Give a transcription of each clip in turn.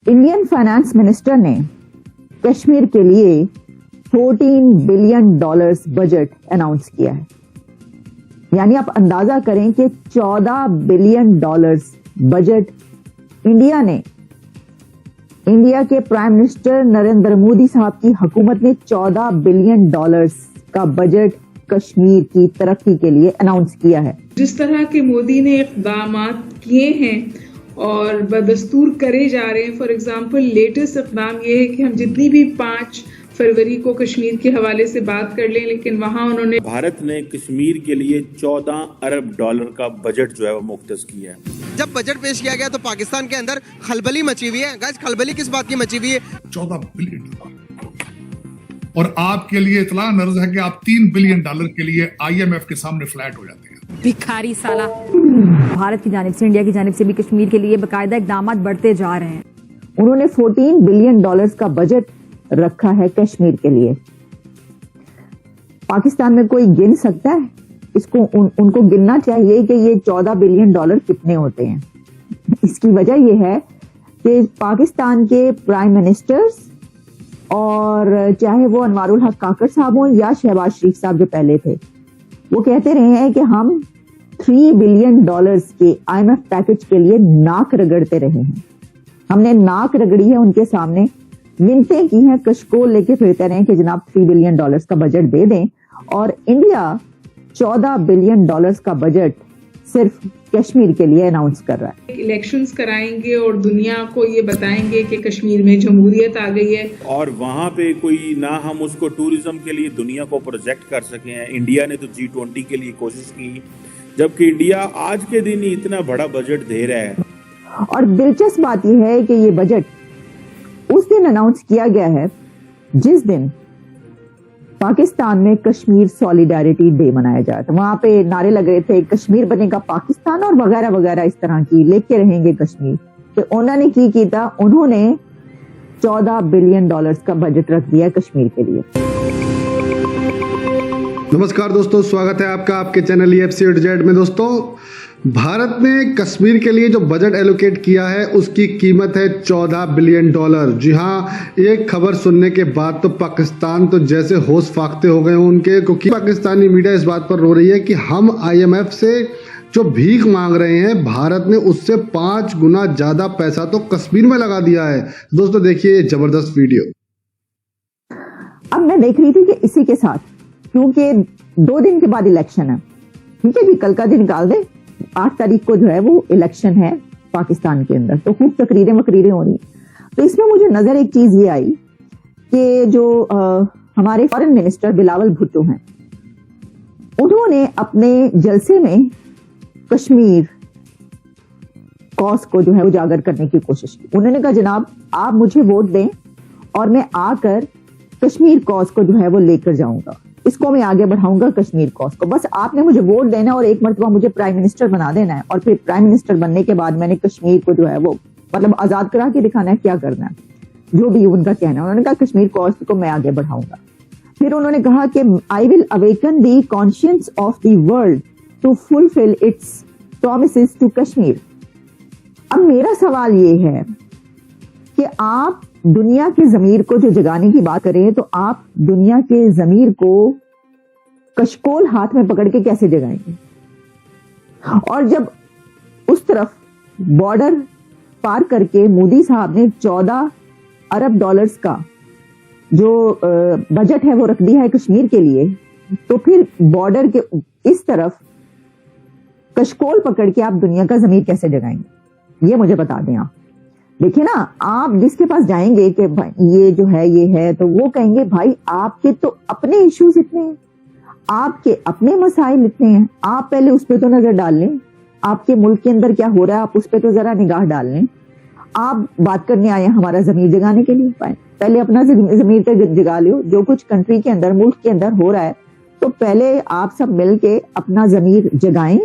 Indian finance minister ने कश्मीर के लिए $14 बिलियन बजट अनाउंस किया है। यानी आप अंदाजा करें कि $14 बिलियन बजट इंडिया के प्राइम मिनिस्टर नरेंद्र मोदी साहब की हुकूमत ने $14 बिलियन का बजट कश्मीर की तरक्की के लिए अनाउंस किया है। जिस तरह के मोदी ने इक़दामात किए हैं और बदस्तूर करे जा रहे हैं, फॉर एग्जाम्पल लेटेस्ट इक़दाम ये है कि हम जितनी भी 5 फरवरी को कश्मीर के हवाले से बात कर लें, लेकिन वहाँ उन्होंने भारत ने कश्मीर के लिए $14 अरब का बजट जो है वो मुख्तस किया है। जब बजट पेश किया गया तो पाकिस्तान के अंदर खलबली मची हुई है। गाइस, खलबली किस बात की मची हुई है? $14 बिलियन। और आपके लिए इतला नर्ज है कि आप $3 बिलियन के लिए IMF के सामने फ्लैट हो जाते हैं। भिखारी साला। भारत की जानिब से, इंडिया की जानिब से भी कश्मीर के लिए बाकायदा इक़दामात बढ़ते जा रहे हैं। उन्होंने $14 बिलियन का बजट रखा है कश्मीर के लिए। पाकिस्तान में कोई गिन सकता है इसको? उनको गिनना चाहिए कि ये $14 बिलियन कितने होते हैं। इसकी वजह यह है कि पाकिस्तान के प्राइम मिनिस्टर्स, और चाहे वो अनवारुल हक काकर साहब हों या शहबाज शरीफ साहब जो पहले थे, वो कहते रहे हैं कि हम $3 बिलियन के IMF पैकेज के लिए नाक रगड़ते रहे हैं। हमने नाक रगड़ी है उनके सामने, मिन्नतें की हैं, कशकोल लेके फिरते रहे कि जनाब $3 बिलियन का बजट दे दें, और इंडिया $14 बिलियन का बजट सिर्फ कश्मीर के लिए अनाउंस कर रहा है। इलेक्शंस कराएंगे और दुनिया को ये बताएंगे कि कश्मीर में जमहूरियत आ गई है, और वहाँ पे कोई ना हम उसको टूरिज्म के लिए दुनिया को प्रोजेक्ट कर सके हैं। इंडिया ने तो G20 के लिए कोशिश की, जबकि इंडिया आज के दिन ही इतना बड़ा बजट दे रहा है। और दिलचस्प बात यह है कि ये बजट उस दिन अनाउंस किया गया है जिस दिन पाकिस्तान में कश्मीर सॉलिडारिटी डे मनाया जा रहा था। वहां पे नारे लग रहे थे, कश्मीर बनेगा पाकिस्तान और वगैरह वगैरह इस तरह की, लेके रहेंगे कश्मीर। तो उन्होंने की था, उन्होंने $14 बिलियन का बजट रख दिया कश्मीर के लिए। नमस्कार दोस्तों, स्वागत है आपका आपके चैनल EFC में। दोस्तों, भारत ने कश्मीर के लिए जो बजट एलोकेट किया है उसकी कीमत है $14 बिलियन। जी हाँ, ये खबर सुनने के बाद तो पाकिस्तान तो जैसे होश फाख्ते हो गए उनके, क्योंकि पाकिस्तानी मीडिया इस बात पर रो रही है कि हम IMF से जो भीख मांग रहे हैं, भारत ने उससे 5 गुना ज्यादा पैसा तो कश्मीर में लगा दिया है। दोस्तों देखिए ये जबरदस्त वीडियो। अब मैं देख रही थी कि इसी के साथ, क्योंकि 2 दिन के बाद इलेक्शन है, ठीक है जी, कल का दिन निकाल दे, 8 तारीख को जो है वो इलेक्शन है पाकिस्तान के अंदर, तो खूब तकरीरें वकरीरें हो रही। तो इसमें मुझे नजर एक चीज ये आई कि जो हमारे फॉरेन मिनिस्टर बिलावल भुट्टो हैं, उन्होंने अपने जलसे में कश्मीर कॉज को जो है उजागर करने की कोशिश की। उन्होंने कहा, जनाब आप मुझे वोट दें और मैं आकर कश्मीर कॉज को जो है वो लेकर जाऊंगा, इसको मैं आगे बढ़ाऊंगा कश्मीर कॉज को। बस आपने मुझे वोट देना और एक मरतबा मुझे प्राइम मिनिस्टर बना देना है, और फिर प्राइम मिनिस्टर बनने के बाद मैंने कश्मीर को जो है वो मतलब आजाद करा के दिखाना है, क्या करना है, जो भी उनका कहना है। उन्होंने कहा कश्मीर कॉज को मैं आगे बढ़ाऊंगा। फिर उन्होंने कहा कि I will awaken the conscience of the world to fulfil its promises to Kashmir. अब मेरा सवाल ये है कि आप दुनिया के ज़मीर को जो जगाने की बात करें, तो आप दुनिया के ज़मीर को कशकोल हाथ में पकड़ के कैसे जगाएंगे? और जब उस तरफ बॉर्डर पार करके मोदी साहब ने $14 अरब का जो बजट है वो रख दिया है कश्मीर के लिए, तो फिर बॉर्डर के इस तरफ कशकोल पकड़ के आप दुनिया का ज़मीर कैसे जगाएंगे? ये मुझे बता दें आप। देखिए ना, आप जिसके पास जाएंगे कि भाई ये जो है ये है, तो वो कहेंगे भाई आपके तो अपने इश्यूज इतने हैं, आपके अपने मसाइल इतने हैं, आप पहले उस पर तो नजर डाल लें, आपके मुल्क के अंदर क्या हो रहा है आप उस पर तो जरा निगाह डाल लें। आप बात करने आए हैं हमारा जमीर जगाने के लिए, पहले अपना जमीर तो जगा लो। जो कुछ कंट्री के अंदर, मुल्क के अंदर हो रहा है, तो पहले आप सब मिल के अपना जमीर जगाएं,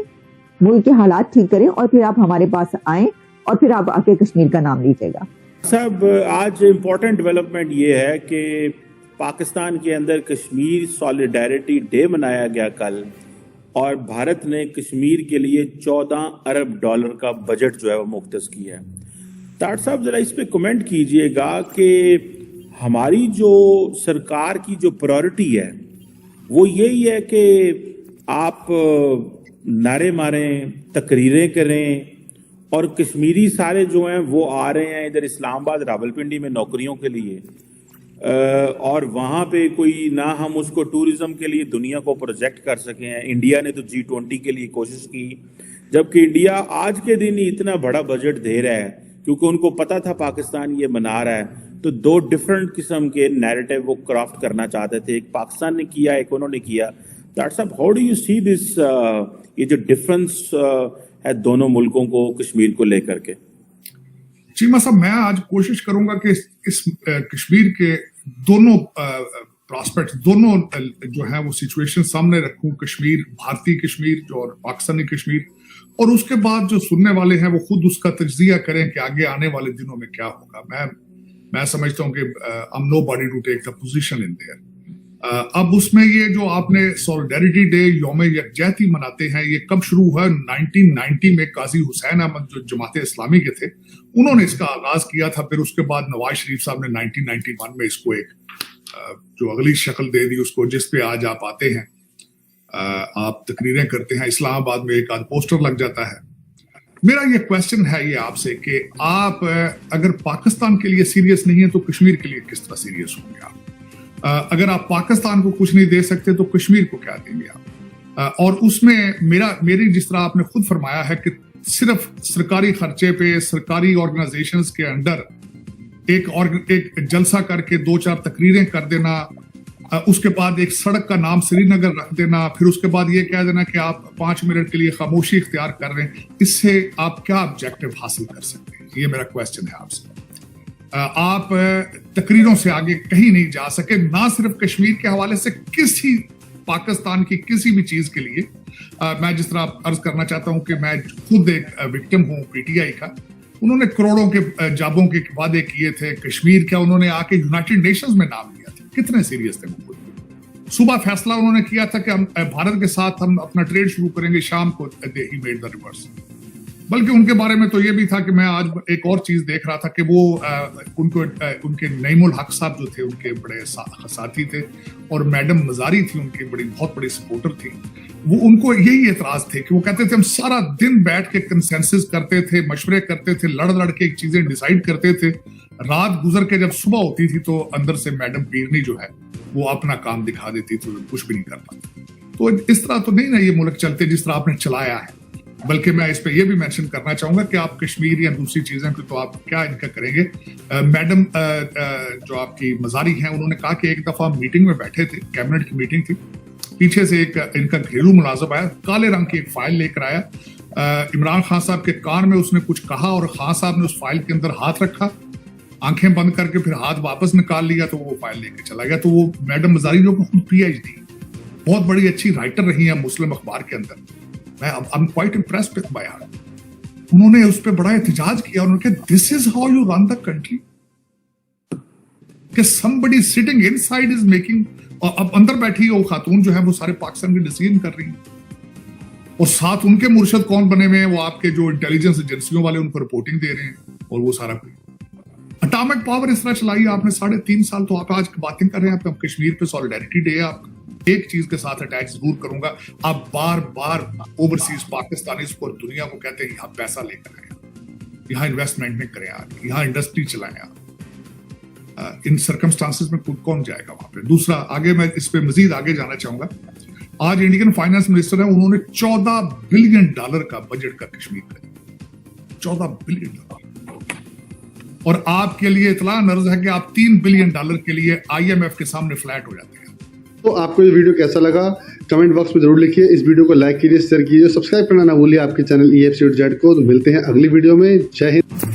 मुल्क के हालात ठीक करें, और फिर आप हमारे पास आएं और फिर आप आके कश्मीर का नाम लीजिएगा। साहब, आज इम्पोर्टेंट डेवलपमेंट ये है कि पाकिस्तान के अंदर कश्मीर सॉलिडारिटी डे मनाया गया कल, और भारत ने कश्मीर के लिए $14 अरब का बजट जो है वो मुख्तस किया है। तार साहब जरा इस पे कमेंट कीजिएगा कि हमारी जो सरकार की जो प्रायोरिटी है वो यही है कि आप नारे मारें, तकरीरें करें और कश्मीरी सारे जो हैं वो आ रहे हैं इधर इस्लामाबाद रावलपिंडी में नौकरियों के लिए और वहाँ पे कोई ना हम उसको टूरिज्म के लिए दुनिया को प्रोजेक्ट कर सके हैं। इंडिया ने तो G20 के लिए कोशिश की, जबकि इंडिया आज के दिन ही इतना बड़ा बजट दे रहा है क्योंकि उनको पता था पाकिस्तान ये मना रहा है। तो दो डिफरेंट किस्म के नैरेटिव वो क्राफ्ट करना चाहते थे, एक पाकिस्तान ने किया, एक उन्होंने किया। डॉक्टर साहब, how do you see this, ये जो डिफरेंस है दोनों मुल्कों को कश्मीर को लेकर के? चीमा साहब, मैं आज कोशिश करूंगा कि इस कश्मीर के दोनों प्रॉस्पेक्ट, दोनों जो है वो सिचुएशन सामने रखूं, कश्मीर, भारतीय कश्मीर और पाकिस्तानी कश्मीर, और उसके बाद जो सुनने वाले हैं वो खुद उसका तज्जिया करें कि आगे आने वाले दिनों में क्या होगा। मैं समझता हूं कि I am nobody to take the position in there. अब उसमें ये जो आपने सॉलिडेरिटी डे, यौम यकजहती मनाते हैं, ये कब शुरू हुआ? 1990 में काजी हुसैन अहमद जो जमात इस्लामी के थे उन्होंने इसका आगाज किया था। फिर उसके बाद नवाज शरीफ साहब ने 1991 में इसको एक जो अगली शक्ल दे दी उसको, जिस पे आज आप आते हैं, आप तकरीरें करते हैं, इस्लामाबाद में एक आध पोस्टर लग जाता है। मेरा ये क्वेश्चन है ये आपसे कि आप अगर पाकिस्तान के लिए सीरियस नहीं है तो कश्मीर के लिए किस तरह सीरियस होंगे आप? अगर आप पाकिस्तान को कुछ नहीं दे सकते तो कश्मीर को क्या देंगे आप? और उसमें मेरी जिस तरह आपने खुद फरमाया है कि सिर्फ सरकारी खर्चे पे सरकारी ऑर्गेनाइजेशंस के अंडर एक जलसा करके 2-4 तकरीरें कर देना, उसके बाद एक सड़क का नाम श्रीनगर रख देना, फिर उसके बाद ये कह देना कि आप 5 मिनट के लिए खामोशी इख्तियार कर रहे हैं, इससे आप क्या ऑब्जेक्टिव हासिल कर सकते हैं? ये मेरा क्वेश्चन है आपसे। आप तकरीरों से आगे कहीं नहीं जा सके, ना सिर्फ कश्मीर के हवाले से, किसी पाकिस्तान की किसी भी चीज के लिए। मैं जिस तरह अर्ज करना चाहता हूं कि मैं खुद एक विक्टिम हूं पीटीआई का। उन्होंने करोड़ों के जाबों के वादे किए थे, कश्मीर का उन्होंने आके यूनाइटेड नेशंस में नाम लिया था। कितने सीरियस थे वो? सुबह फैसला उन्होंने किया था कि हम भारत के साथ हम अपना ट्रेड शुरू करेंगे, शाम को ही मेड द रिवर्स। बल्कि उनके बारे में तो ये भी था कि मैं आज एक और चीज देख रहा था कि वो उनके नईमुल हक साहब जो थे उनके बड़े साथी थे, और मैडम मजारी थी उनकी बहुत बड़ी सपोर्टर थी। वो उनको यही एतराज थे कि वो कहते थे हम सारा दिन बैठ के कंसेंसस करते थे, मशवरे करते थे, लड़ के चीजें डिसाइड करते थे। रात गुजर के जब सुबह होती थी तो अंदर से मैडम पीरनी जो है वो अपना काम दिखा देती थी, कुछ भी नहीं कर पाती। तो इस तरह तो नहीं ना ये मुल्क चलते जिस तरह आपने चलाया है। बल्कि मैं इस पे ये भी मेंशन करना चाहूंगा कि आप कश्मीर या दूसरी चीजें तो आप क्या इनका करेंगे? मैडम जो आपकी मजारी हैं उन्होंने कहा कि एक दफा मीटिंग में बैठे थे, कैबिनेट की मीटिंग थी, पीछे से एक इनका घरेलू मुलाजिम आया, काले रंग की एक फाइल लेकर आया। इमरान खान साहब के कान में उसने कुछ कहा और खान साहब ने उस फाइल के अंदर हाथ रखा, आंखें बंद करके फिर हाथ वापस निकाल लिया तो वो फाइल लेके चला गया। तो वो मैडम मजारी जो PhD, बहुत बड़ी अच्छी राइटर रही है मुस्लिम अखबार के अंदर। I'm quite impressed with by her. उन्होंने उस पर बड़ा एहतजाज किया। उन्होंने कहा this is how you run the country, कि somebody sitting inside is making, और अब अंदर बैठी वो खातून जो है वो सारे पाकिस्तान के डिसीजन कर रही है, और साथ उनके मुर्शद कौन बने हुए हैं? वो आपके जो इंटेलिजेंस एजेंसियों वाले उनको रिपोर्टिंग दे रहे हैं, और वो सारा कुछ एटॉमिक पावर इस तरह चलाई आपने 3.5 साल। तो आप आज बातें कर रहे हैं, आप कश्मीर पे सॉलिडेरिटी डे है। आप एक चीज के साथ अटैच जरूर करूंगा, आप बार बार ओवरसीज पाकिस्तानी और दुनिया को कहते हैं यहाँ पैसा लेकर आए, यहाँ इन्वेस्टमेंट में करें, आप यहाँ इंडस्ट्री चलाएं। आप इन सर्कमस्टांसेस में कौन जाएगा वहां पे? दूसरा, आगे मैं इस पे मजीद आगे जाना चाहूंगा। आज इंडियन फाइनेंस मिनिस्टर है, उन्होंने $14 बिलियन का बजट का कश्मीर का, $14 बिलियन। और आपके लिए इतला नर्ज है कि आप $3 बिलियन के लिए IMF के सामने फ्लैट हो जाते हैं। तो आपको ये वीडियो कैसा लगा कमेंट बॉक्स में जरूर लिखिए। इस वीडियो को लाइक कीजिए, शेयर कीजिए, सब्सक्राइब करना ना भूलिए आपके चैनल EFCZ को। तो मिलते हैं अगली वीडियो में। जय हिंद।